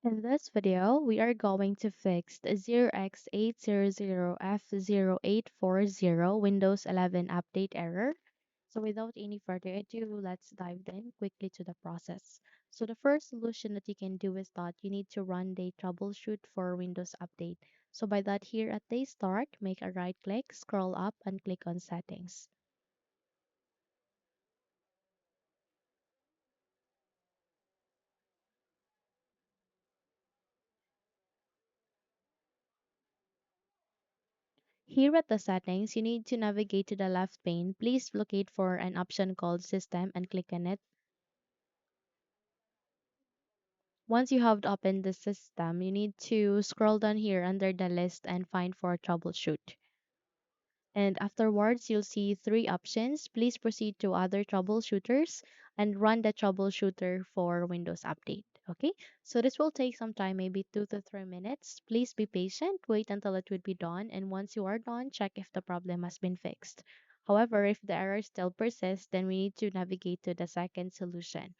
In this video, we are going to fix the 0x800f0840 Windows 11 update error. So without any further ado, let's dive in quickly to the process. So the first solution that you can do is that you need to run the troubleshoot for Windows Update. So by that, here at the start, make a right click, scroll up and click on settings. Here at the settings, you need to navigate to the left pane. Please locate for an option called System and click on it. Once you have opened the system, you need to scroll down here under the list and find for troubleshoot. And afterwards, you'll see three options. Please proceed to other troubleshooters and run the troubleshooter for Windows Update. Okay, so this will take some time, maybe 2 to 3 minutes. Please be patient, wait until it would be done, and once you are done, check if the problem has been fixed. However, if the error still persists, then we need to navigate to the second solution.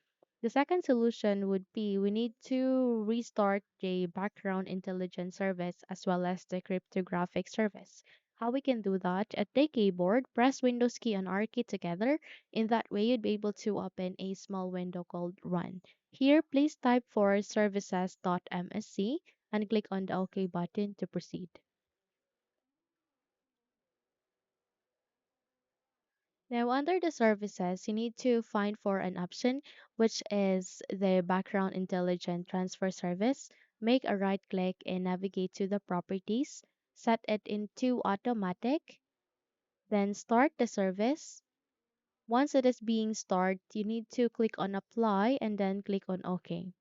The second solution would be we need to restart the background intelligence service as well as the cryptographic service. How we can do that? At the keyboard, press Windows key and R key together. In that way, you'd be able to open a small window called Run. Here, please type for services.msc and click on the OK button to proceed. Now, under the services, you need to find for an option which is the background intelligent transfer service. Make a right click and navigate to the properties. Set it into automatic. Then start the service. Once it is being started, you need to click on apply and then click on OK.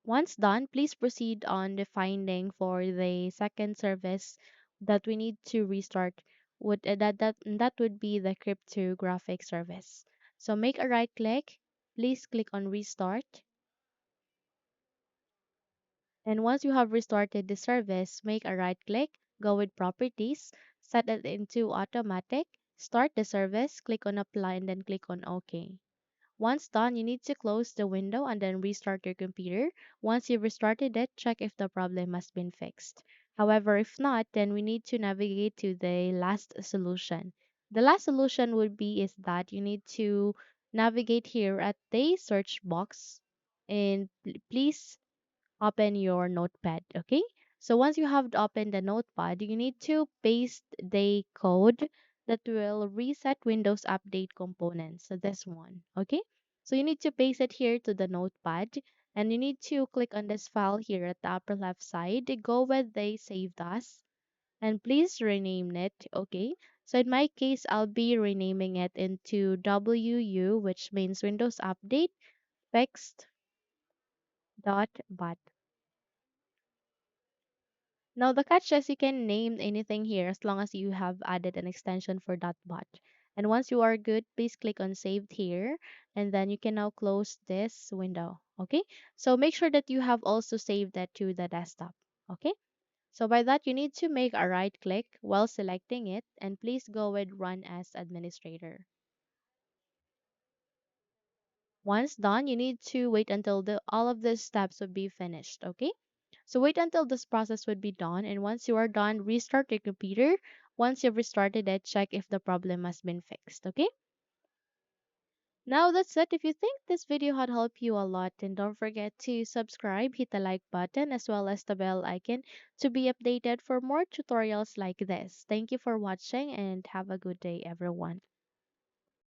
Once done, please proceed on the finding for the second service that we need to restart. That would be the cryptographic service. So make a right click, please click on restart. And once you have restarted the service, make a right click, go with properties, set it into automatic, start the service, click on apply and then click on OK. Once done, you need to close the window and then restart your computer. Once you've restarted it, check if the problem has been fixed. However, if not, then we need to navigate to the last solution. The last solution would be is that you need to navigate here at the search box and please open your notepad, okay? So once you have opened the notepad, you need to paste the code that will reset Windows Update components. So this one, okay? So you need to paste it here to the notepad and you need to click on this file here at the upper left side. Go with the saved as and please rename it, okay? So in my case, I'll be renaming it into WU, which means Windows Update fixed.bat. Now the catch is you can name anything here as long as you have added an extension for .bot. And once you are good, please click on saved here and then you can now close this window. Okay, so make sure that you have also saved that to the desktop. Okay, so by that you need to make a right click while selecting it and please go with run as administrator. Once done, you need to wait until all of the steps will be finished. Okay, so wait until this process would be done, and once you are done, restart your computer. Once you've restarted it, check if the problem has been fixed, okay? Now that's it. If you think this video had helped you a lot, then don't forget to subscribe, hit the like button as well as the bell icon to be updated for more tutorials like this. Thank you for watching and have a good day, everyone.